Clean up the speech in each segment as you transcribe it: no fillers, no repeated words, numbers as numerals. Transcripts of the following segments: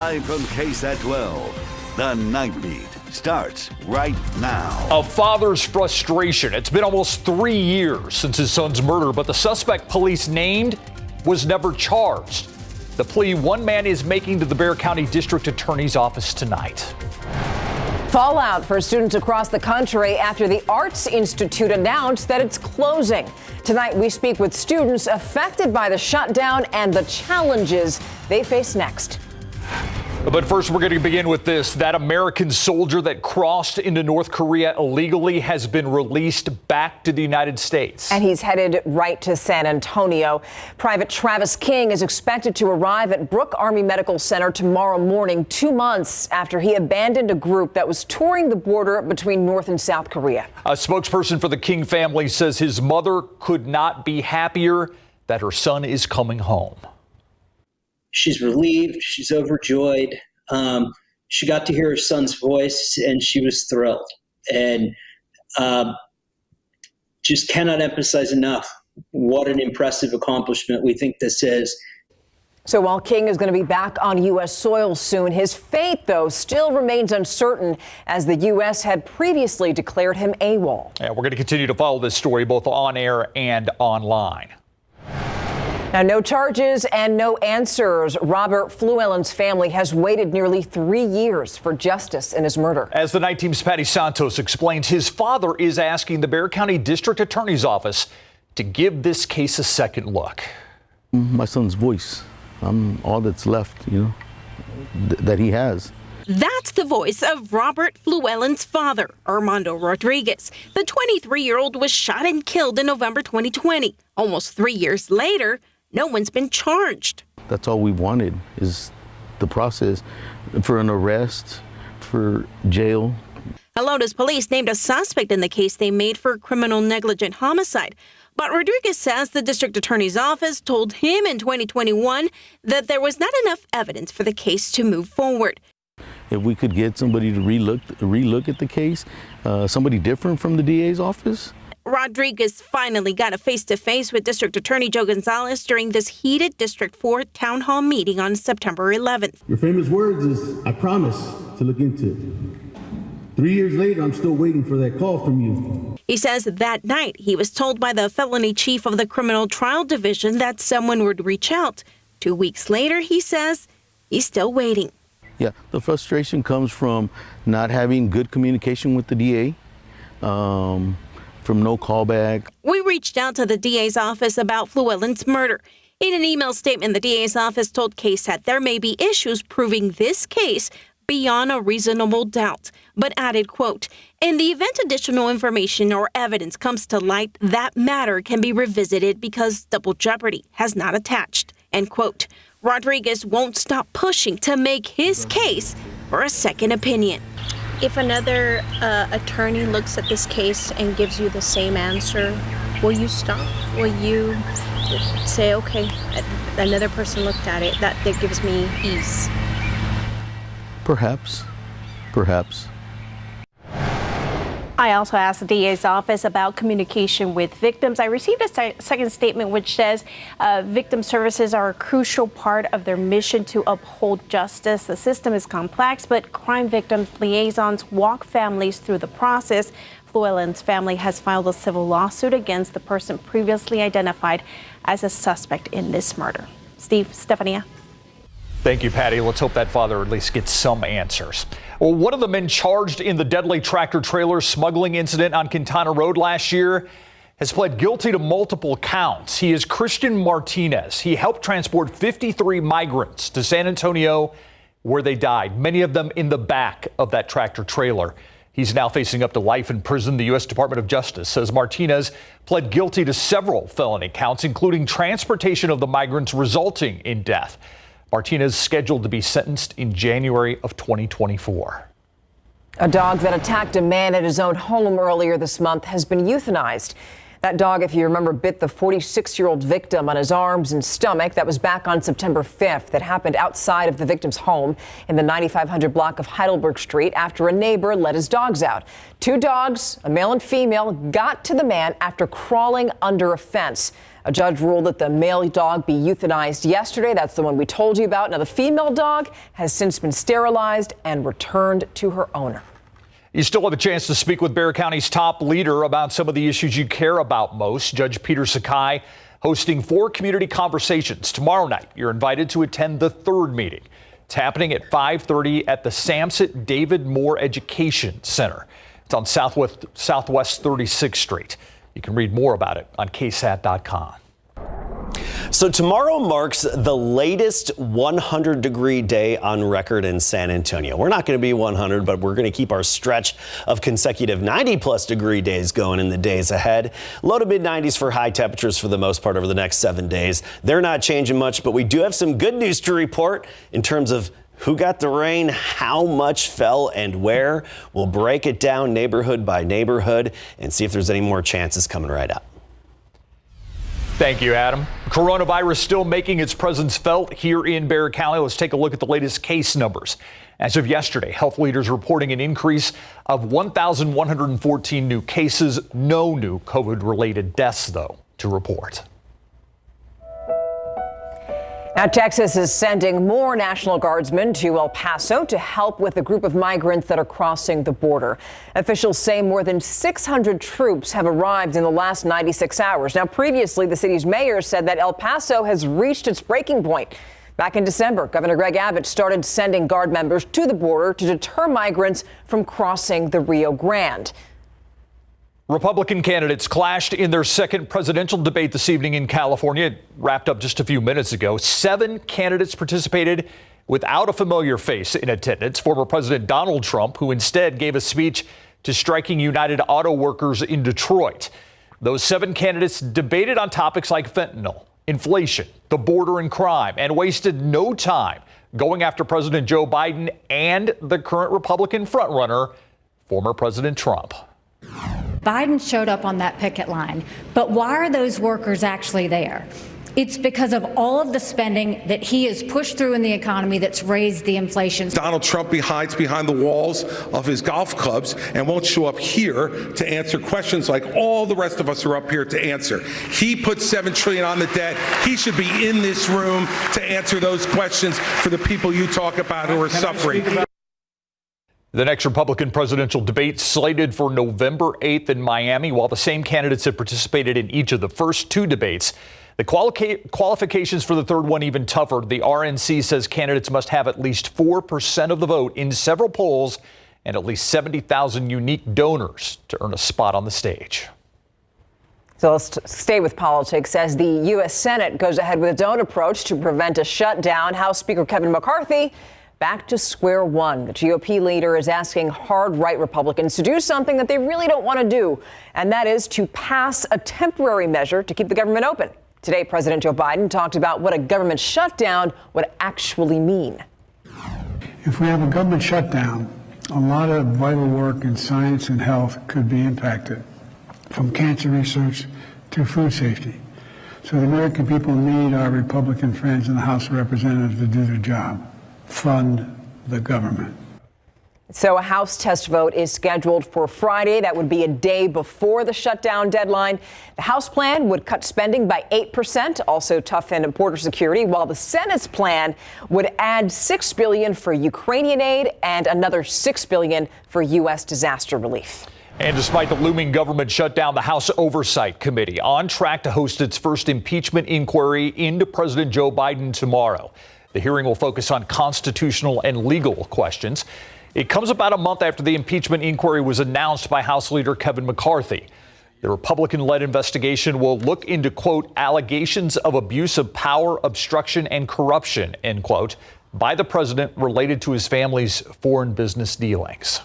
Live from KSAT 12, the Nightbeat starts right now. A father's frustration. It's been almost 3 years since his son's murder, but the suspect police named was never charged. The plea one man is making to the Bexar County District Attorney's Office tonight. Fallout for students across the country after the Arts Institute announced that it's closing. Tonight, we speak with students affected by the shutdown and the challenges they face next. But first, we're going to begin with this. That American soldier that crossed into North Korea illegally has been released back to the United States. And he's headed right to San Antonio. Private Travis King is expected to arrive at Brooke Army Medical Center tomorrow morning, 2 months after he abandoned a group that was touring the border between North and South Korea. A spokesperson for the King family says his mother could not be happier that her son is coming home. She's relieved. She's overjoyed. She got to hear her son's voice, and she was thrilled. And just cannot emphasize enough what an impressive accomplishment we think this is. So while King is going to be back on U.S. soil soon, his fate, though, still remains uncertain as the U.S. had previously declared him AWOL. Yeah, we're going to continue to follow this story both on air and online. Now, no charges and no answers. Robert Fluellen's family has waited nearly 3 years for justice in his murder. As the Night Team's Patty Santos explains, his father is asking the Bexar County District Attorney's Office to give this case a second look. My son's voice, all that's left, that he has. That's the voice of Robert Fluellen's father, Armando Rodriguez. The 23-year-old was shot and killed in November 2020. Almost 3 years later, no one's been charged. That's all we wanted is the process for an arrest, for jail. Helotes police named a suspect in the case they made for criminal negligent homicide. But Rodriguez says the district attorney's office told him in 2021 that there was not enough evidence for the case to move forward. If we could get somebody to relook at the case, somebody different from the DA's office. Rodriguez finally got a face-to-face with District Attorney Joe Gonzalez during this heated District 4 town hall meeting on September 11th. Your famous words is, "I promise to look into it." 3 years later, I'm still waiting for that call from you. He says that night he was told by the felony chief of the criminal trial division that someone would reach out. 2 weeks later, he says he's still waiting. Yeah, the frustration comes from not having good communication with the DA, from no callback. We reached out to the DA's office about Fluellen's murder. In an email statement, the DA's office told KSAT there may be issues proving this case beyond a reasonable doubt, but added, quote, "In the event additional information or evidence comes to light, that matter can be revisited because double jeopardy has not attached," end quote. Rodriguez won't stop pushing to make his case for a second opinion. If another attorney looks at this case and gives you the same answer, will you stop? Will you say, okay, another person looked at it, that gives me ease? Perhaps. I also asked the DA's office about communication with victims. I received a second statement which says victim services are a crucial part of their mission to uphold justice. The system is complex, but crime victims liaisons walk families through the process. Fluellen's family has filed a civil lawsuit against the person previously identified as a suspect in this murder. Stefania. Thank you, Patty. Let's hope that father at least gets some answers. Well, one of the men charged in the deadly tractor-trailer smuggling incident on Quintana Road last year has pled guilty to multiple counts. He is Christian Martinez. He helped transport 53 migrants to San Antonio where they died, many of them in the back of that tractor-trailer. He's now facing up to life in prison. The U.S. Department of Justice says Martinez pled guilty to several felony counts, including transportation of the migrants resulting in death. Martinez is scheduled to be sentenced in January of 2024. A dog that attacked a man at his own home earlier this month has been euthanized. That dog, if you remember, bit the 46-year-old victim on his arms and stomach. That was back on September 5th. That happened outside of the victim's home in the 9500 block of Heidelberg Street after a neighbor let his dogs out. Two dogs, a male and female, got to the man after crawling under a fence. A judge ruled that the male dog be euthanized yesterday. That's the one we told you about. Now, the female dog has since been sterilized and returned to her owner. You still have a chance to speak with Bexar County's top leader about some of the issues you care about most. Judge Peter Sakai hosting 4 community conversations tomorrow night. You're invited to attend the 3rd meeting. It's happening at 5:30 at the Samsit David Moore Education Center. It's on Southwest 36th Street. You can read more about it on KSAT.com. So tomorrow marks the latest 100-degree day on record in San Antonio. We're not going to be 100, but we're going to keep our stretch of consecutive 90-plus degree days going in the days ahead. Low to mid-90s for high temperatures for the most part over the next 7 days. They're not changing much, but we do have some good news to report in terms of who got the rain, how much fell, and where. We'll break it down neighborhood by neighborhood and see if there's any more chances coming right up. Thank you, Adam. Coronavirus still making its presence felt here in Bexar County. Let's take a look at the latest case numbers. As of yesterday, health leaders reporting an increase of 1,114 new cases. No new COVID-related deaths, though, to report. Now, Texas is sending more National Guardsmen to El Paso to help with a group of migrants that are crossing the border. Officials say more than 600 troops have arrived in the last 96 hours. Now, previously, the city's mayor said that El Paso has reached its breaking point. Back in December, Governor Greg Abbott started sending Guard members to the border to deter migrants from crossing the Rio Grande. Republican candidates clashed in their second presidential debate this evening in California. It wrapped up just a few minutes ago. 7 candidates participated without a familiar face in attendance. Former President Donald Trump, who instead gave a speech to striking United Auto Workers in Detroit. Those 7 candidates debated on topics like fentanyl, inflation, the border, and crime, and wasted no time going after President Joe Biden and the current Republican frontrunner, former President Trump. Biden showed up on that picket line, but why are those workers actually there? It's because of all of the spending that he has pushed through in the economy that's raised the inflation. Donald Trump hides behind the walls of his golf clubs and won't show up here to answer questions like all the rest of us are up here to answer. He put $7 trillion on the debt. He should be in this room to answer those questions for the people you talk about who are suffering. The next Republican presidential debate slated for November 8th in Miami. While the same candidates have participated in each of the first 2 debates, the qualifications for the third one even tougher. The RNC says candidates must have at least 4% of the vote in several polls and at least 70,000 unique donors to earn a spot on the stage. So let's stay with politics. As the U.S. Senate goes ahead with its own approach to prevent a shutdown, House Speaker Kevin McCarthy back to square one. The GOP leader is asking hard-right Republicans to do something that they really don't want to do, and that is to pass a temporary measure to keep the government open. Today, President Joe Biden talked about what a government shutdown would actually mean. If we have a government shutdown, a lot of vital work in science and health could be impacted, from cancer research to food safety. So the American people need our Republican friends in the House of Representatives to do their job. Fund the government. So a House test vote is scheduled for Friday. That would be a day before the shutdown deadline. The House plan would cut spending by 8%, also toughen border security, while the Senate's plan would add $6 billion for Ukrainian aid and another $6 billion for U.S. disaster relief. And despite the looming government shutdown, the House Oversight Committee on track to host its first impeachment inquiry into President Joe Biden tomorrow. The hearing will focus on constitutional and legal questions. It comes about a month after the impeachment inquiry was announced by House Leader Kevin McCarthy. The Republican-led investigation will look into, quote, allegations of abuse of power, obstruction, and corruption, end quote, by the president related to his family's foreign business dealings.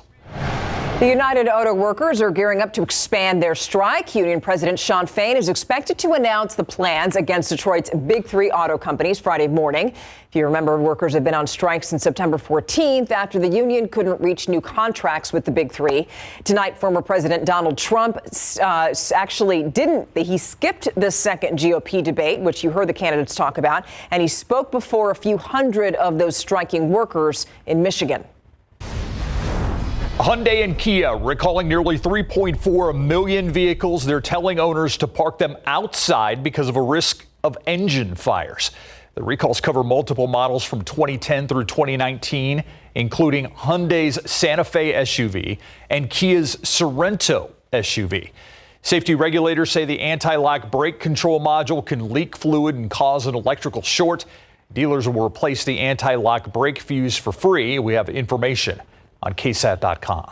The United Auto Workers are gearing up to expand their strike. Union President Shawn Fain is expected to announce the plans against Detroit's big 3 auto companies Friday morning. If you remember, workers have been on strike since September 14th after the union couldn't reach new contracts with the big 3. Tonight, former President Donald Trump he skipped the second GOP debate, which you heard the candidates talk about, and he spoke before a few hundred of those striking workers in Michigan. Hyundai and Kia recalling nearly 3.4 million vehicles. They're telling owners to park them outside because of a risk of engine fires. The recalls cover multiple models from 2010 through 2019, including Hyundai's Santa Fe SUV and Kia's Sorento SUV. Safety regulators say the anti-lock brake control module can leak fluid and cause an electrical short. Dealers will replace the anti-lock brake fuse for free. We have information on KSAT.com.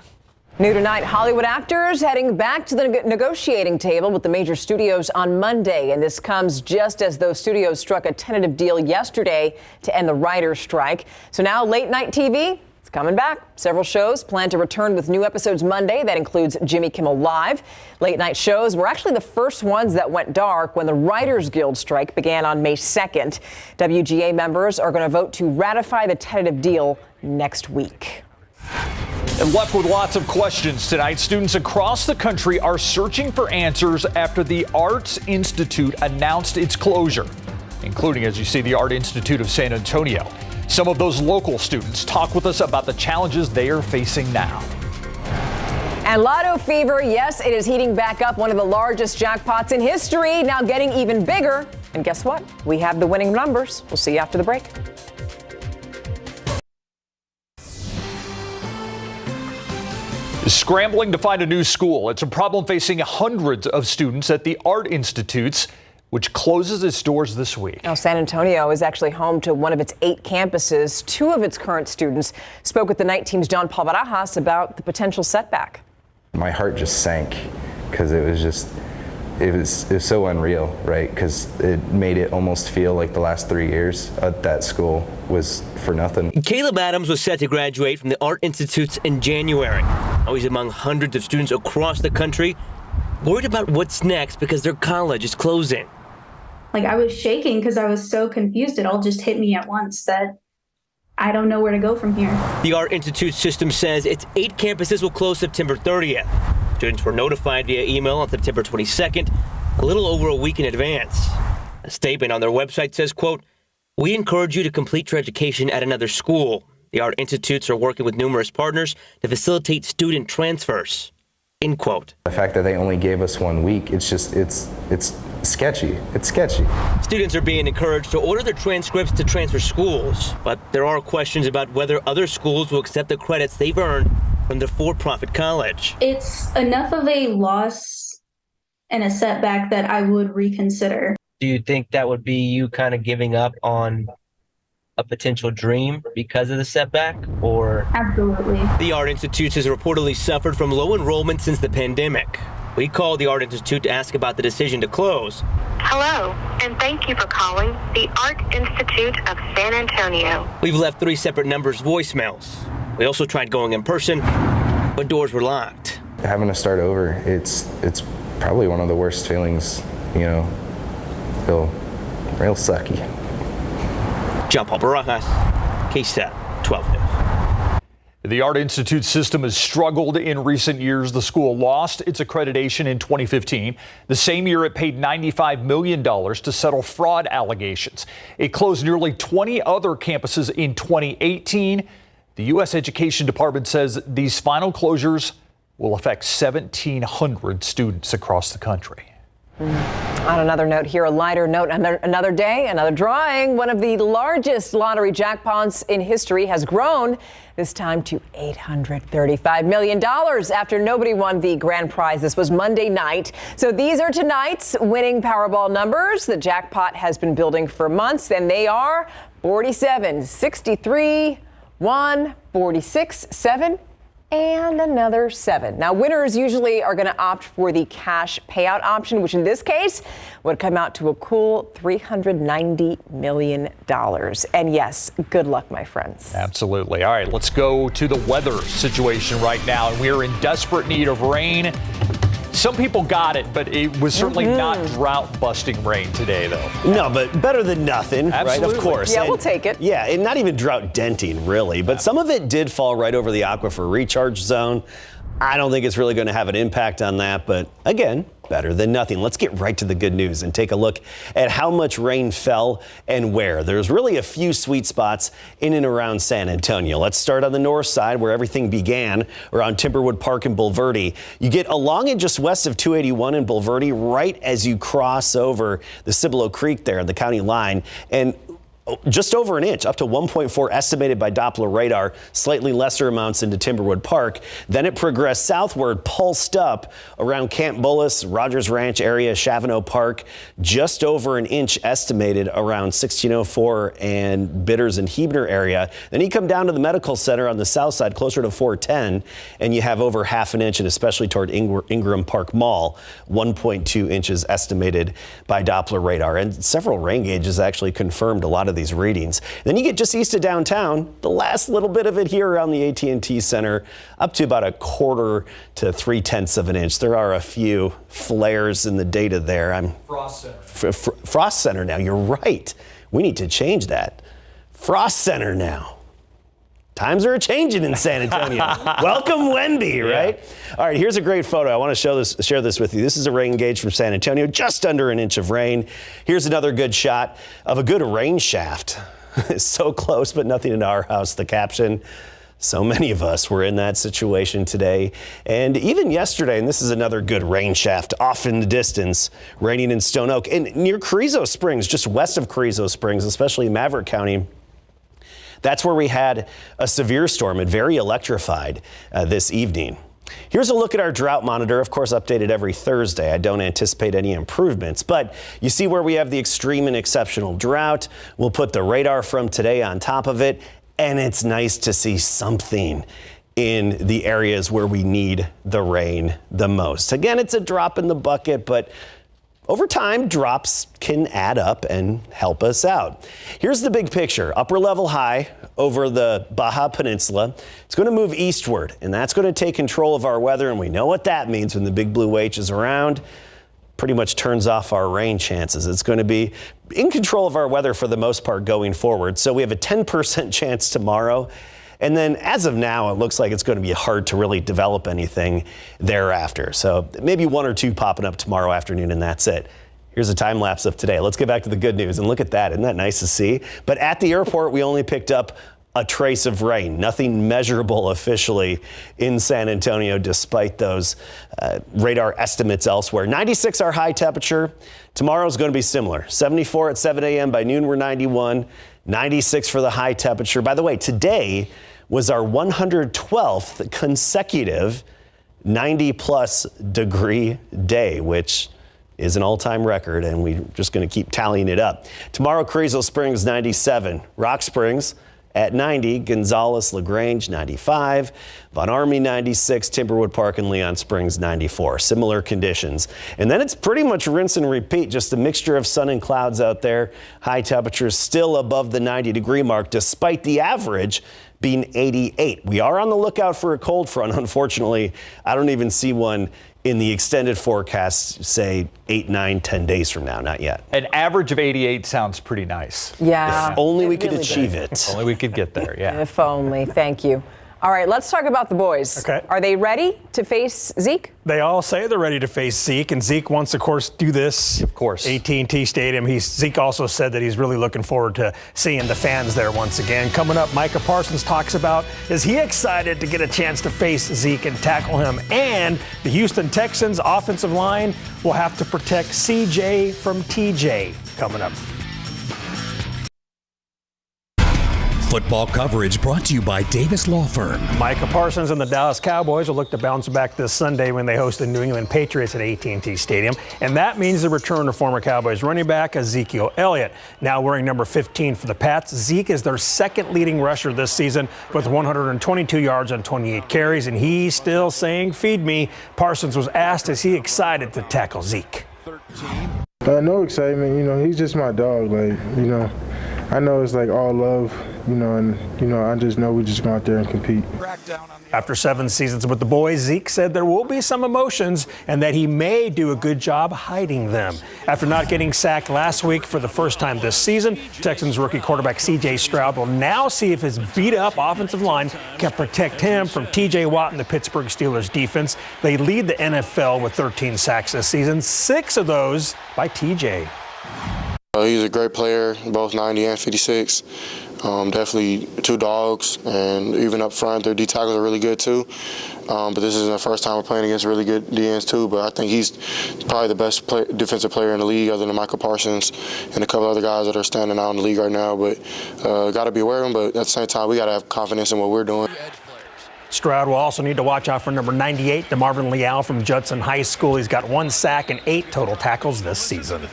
New tonight, Hollywood actors heading back to the negotiating table with the major studios on Monday. And this comes just as those studios struck a tentative deal yesterday to end the writers' strike. So now late night TV, it's coming back. Several shows plan to return with new episodes Monday. That includes Jimmy Kimmel Live. Late night shows were actually the first ones that went dark when the Writers Guild strike began on May 2nd. WGA members are going to vote to ratify the tentative deal next week. And left with lots of questions tonight, students across the country are searching for answers after the Arts Institute announced its closure, including, as you see, the Art Institute of San Antonio. Some of those local students talk with us about the challenges they are facing now. And Lotto fever, yes, it is heating back up. One of the largest jackpots in history, now getting even bigger. And guess what? We have the winning numbers. We'll see you after the break. Scrambling to find a new school. It's a problem facing hundreds of students at the Art Institutes, which closes its doors this week. Now, San Antonio is actually home to one of its 8 campuses. 2 of its current students spoke with the night team's John Paul Barajas about the potential setback. My heart just sank because it was so unreal, right? Because it made it almost feel like the last 3 years at that school was for nothing. Caleb Adams was set to graduate from the Art Institutes in January. Now he's among hundreds of students across the country worried about what's next because their college is closing. Like, I was shaking because I was so confused. It all just hit me at once that I don't know where to go from here. The Art Institute system says its 8 campuses will close September 30th. Students were notified via email on September 22nd, a little over a week in advance. A statement on their website says, quote, "We encourage you to complete your education at another school. The Art Institutes are working with numerous partners to facilitate student transfers." End quote. The fact that they only gave us 1 week, it's sketchy. It's sketchy. Students are being encouraged to order their transcripts to transfer schools, but there are questions about whether other schools will accept the credits they've earned from their for-profit college. It's enough of a loss and a setback that I would reconsider. Do you think that would be you kind of giving up on a potential dream because of the setback, or? Absolutely. The Art Institute has reportedly suffered from low enrollment since the pandemic. We called the Art Institute to ask about the decision to close. Hello, and thank you for calling the Art Institute of San Antonio. We've left 3 separate numbers voicemails. We also tried going in person, but doors were locked. Having to start over, it's probably one of the worst feelings, feel real sucky. John Paul Barajas, KSAT 12 News. The Art Institute system has struggled in recent years. The school lost its accreditation in 2015. The same year, it paid $95 million to settle fraud allegations. It closed nearly 20 other campuses in 2018. The U.S. Education Department says these final closures will affect 1,700 students across the country. On another note here, a lighter note, another day, another drawing. One of the largest lottery jackpots in history has grown, this time to $835 million after nobody won the grand prize. This was Monday night. So these are tonight's winning Powerball numbers. The jackpot has been building for months, and they are 47, 63, 1, 46, 7, and another 7. Now, winners usually are going to opt for the cash payout option, which in this case would come out to a cool $390 million. And yes, good luck, my friends. Absolutely. All right, let's go to the weather situation right now. And we are in desperate need of rain. Some people got it, but it was certainly not drought-busting rain today, though. No, but better than nothing, Absolutely. right? Of course. Yeah, we'll take it. Yeah, and not even drought-denting, really. But some of it did fall right over the aquifer recharge zone. I don't think it's really going to have an impact on that, but again, better than nothing. Let's get right to the good news and take a look at how much rain fell and where. There's really a few sweet spots in and around San Antonio. Let's start on the north side where everything began, around Timberwood Park in Bulverde. You get along it just west of 281 in Bulverde, right as you cross over the Cibolo Creek there, the county line, and just over an inch, up to 1.4 estimated by Doppler radar, slightly lesser amounts into Timberwood Park. Then it progressed southward, pulsed up around Camp Bullis, Rogers Ranch area, Chavano Park, just over an inch estimated around 1604 and Bitters and Huebner area. Then you come down to the medical center on the south side, closer to 410, and you have over half an inch, and especially toward Ingram Park Mall, 1.2 inches estimated by Doppler radar. And several rain gauges actually confirmed a lot of these readings. Then you get just east of downtown, the last little bit of it here around the AT&T Center, up to about 1/4 to 3/10 of an inch. There are a few flares in the data there. Frost Center. Frost Center now. You're right. We need to change that. Frost Center now. Times are changing in San Antonio. Welcome, Wemby, right? Yeah. All right, here's a great photo. I want to share this with you. This is a rain gauge from San Antonio, just under an inch of rain. Here's another good shot of a good rain shaft. So close, but nothing in our house. The caption, so many of us were in that situation today. And even yesterday, and this is another good rain shaft off in the distance, raining in Stone Oak. And near Carrizo Springs, just west of Carrizo Springs, especially Maverick County, that's where we had a severe storm and very electrified this evening. Here's a look at our drought monitor, of course, updated every Thursday. I don't anticipate any improvements, but you see where we have the extreme and exceptional drought. We'll put the radar from today on top of it, and it's nice to see something in the areas where we need the rain the most. Again, it's a drop in the bucket, but over time, drops can add up and help us out. Here's the big picture. Upper level high over the Baja Peninsula. It's going to move eastward, and that's going to take control of our weather, and we know what that means when the big blue H is around. Pretty much turns off our rain chances. It's going to be in control of our weather for the most part going forward. So we have a 10% chance tomorrow. And then as of now, it looks like it's going to be hard to really develop anything thereafter. So maybe 1 or 2 popping up tomorrow afternoon, and that's it. Here's a time lapse of today. Let's get back to the good news and look at that. Isn't that nice to see? But at the airport, we only picked up a trace of rain, nothing measurable officially in San Antonio, despite those radar estimates elsewhere. 96 our high temperature. Tomorrow's going to be similar. 74 at 7 a.m. By noon, we're 91. 96 for the high temperature. By the way, today was our 112th consecutive 90-plus degree day, which is an all-time record, and we're just going to keep tallying it up. Tomorrow, Carrizo Springs, 97. Rock Springs at 90, Gonzales, LaGrange, 95, Von Army, 96, Timberwood Park and Leon Springs, 94. Similar conditions. And then it's pretty much rinse and repeat, just a mixture of sun and clouds out there. High temperatures still above the 90-degree mark, despite the average being 88. We are on the lookout for a cold front. Unfortunately, I don't even see one in the extended forecast, say 8, 9, 10 days from now. Not yet. An average of 88 sounds pretty nice. Yeah. If only we could really achieve does. it. If only we could get there, yeah. If only. Thank you. All right, let's talk about the boys. Okay. Are they ready to face Zeke? They all say they're ready to face Zeke, and Zeke wants, of course, do this. Of course. AT&T Stadium. Zeke also said that he's really looking forward to seeing the fans there once again. Coming up, Micah Parsons talks about, is he excited to get a chance to face Zeke and tackle him? And the Houston Texans offensive line will have to protect CJ from TJ. Coming up. Football coverage brought to you by Davis Law Firm. Micah Parsons and the Dallas Cowboys will look to bounce back this Sunday when they host the New England Patriots at AT&T Stadium. And that means the return of former Cowboys running back Ezekiel Elliott. Now wearing number 15 for the Pats, Zeke is their second leading rusher this season with 122 yards on 28 carries. And he's still saying, feed me. Parsons was asked, is he excited to tackle Zeke? No excitement. He's just my dog. I know it's all love I just know we just go out there and compete. After 7 seasons with the boys, Zeke said there will be some emotions and that he may do a good job hiding them. After not getting sacked last week for the first time this season, Texans rookie quarterback C.J. Stroud will now see if his beat-up offensive line can protect him from T.J. Watt and the Pittsburgh Steelers defense. They lead the NFL with 13 sacks this season, 6 of those by T.J. He's a great player, both 90 and 56. Definitely two dogs, and even up front, their D tackles are really good too. But this isn't the first time we're playing against really good DNs too. But I think he's probably the best defensive player in the league, other than Michael Parsons and a couple other guys that are standing out in the league right now. But got to be aware of him. But at the same time, we got to have confidence in what we're doing. Stroud will also need to watch out for number 98, DeMarvin Leal from Judson High School. He's got 1 sack and 8 total tackles this season.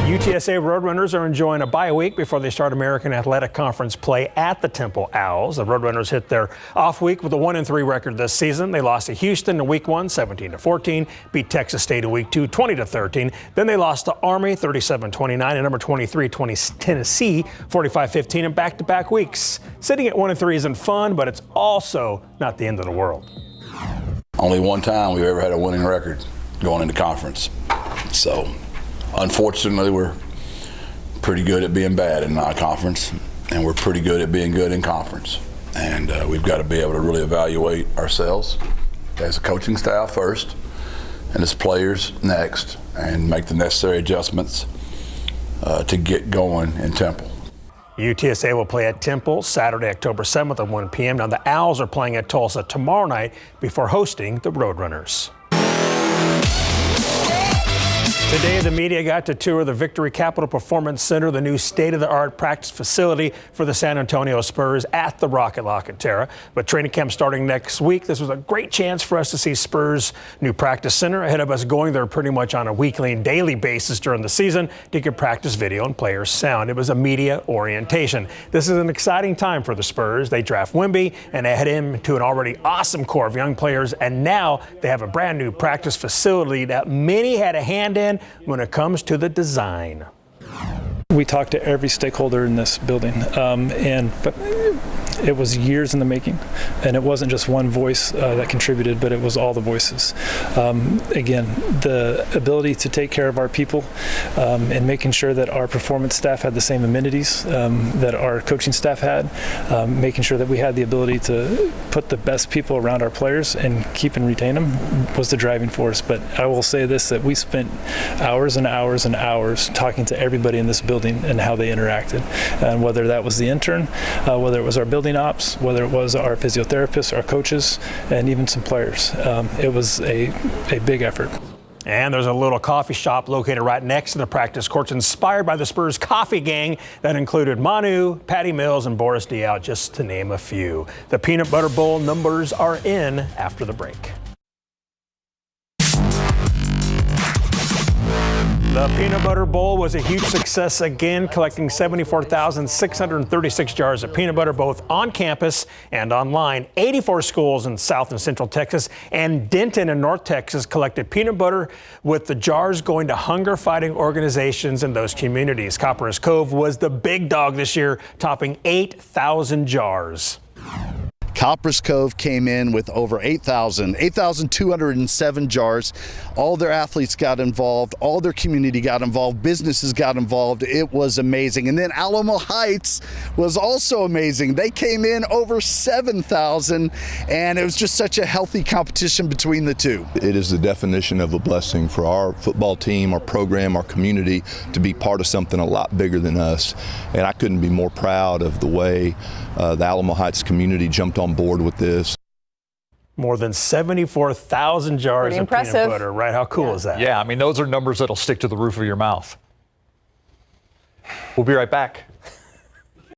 UTSA Roadrunners are enjoying a bye week before they start American Athletic Conference play at the Temple Owls. The Roadrunners hit their off week with a 1-3 record this season. They lost to Houston in week 1, 17-14, beat Texas State in week 2, 20-13. Then they lost to Army, 37-29, and number 23, Tennessee, 45-15 in back-to-back weeks. Sitting at 1-3 isn't fun, but it's also not the end of the world. Only one time we've ever had a winning record going into conference. So, unfortunately, we're pretty good at being bad in non-conference, and we're pretty good at being good in conference. And we've got to be able to really evaluate ourselves as a coaching staff first, and as players next, and make the necessary adjustments to get going in Temple. UTSA will play at Temple Saturday, October 7th at 1 p.m. Now, the Owls are playing at Tulsa tomorrow night before hosting the Roadrunners. Today, the media got to tour the Victory Capital Performance Center, the new state-of-the-art practice facility for the San Antonio Spurs at the Rocket Terra. But training camp starting next week, this was a great chance for us to see Spurs' new practice center ahead of us going there pretty much on a weekly and daily basis during the season to get practice video and players' sound. It was a media orientation. This is an exciting time for the Spurs. They draft Wemby and they head into an already awesome core of young players, and now they have a brand new practice facility that many had a hand in when it comes to the design. We talked to every stakeholder in this building, and it was years in the making, and it wasn't just one voice that contributed, but it was all the voices. Again, the ability to take care of our people and making sure that our performance staff had the same amenities that our coaching staff had, making sure that we had the ability to put the best people around our players and keep and retain them was the driving force. But I will say this, that we spent hours and hours and hours talking to everybody in this building and how they interacted, and whether that was the intern, whether it was our building ops, whether it was our physiotherapists, our coaches, and even some players. It was a big effort. And there's a little coffee shop located right next to the practice courts inspired by the Spurs coffee gang that included Manu, Patty Mills, and Boris Diaw, just to name a few. The Peanut Butter Bowl numbers are in after the break. The Peanut Butter Bowl was a huge success again, collecting 74,636 jars of peanut butter, both on campus and online. 84 schools in South and Central Texas and Denton in North Texas collected peanut butter, with the jars going to hunger-fighting organizations in those communities. Copperas Cove was the big dog this year, topping 8,000 jars. Copperas Cove came in with over 8,207 jars. All their athletes got involved, all their community got involved, businesses got involved. It was amazing. And then Alamo Heights was also amazing. They came in over 7,000, and it was just such a healthy competition between the two. It is the definition of a blessing for our football team, our program, our community to be part of something a lot bigger than us. And I couldn't be more proud of the way the Alamo Heights community jumped on board with this. More than 74,000 jars of peanut butter, right? How cool is that? Yeah, I mean, those are numbers that'll stick to the roof of your mouth. We'll be right back.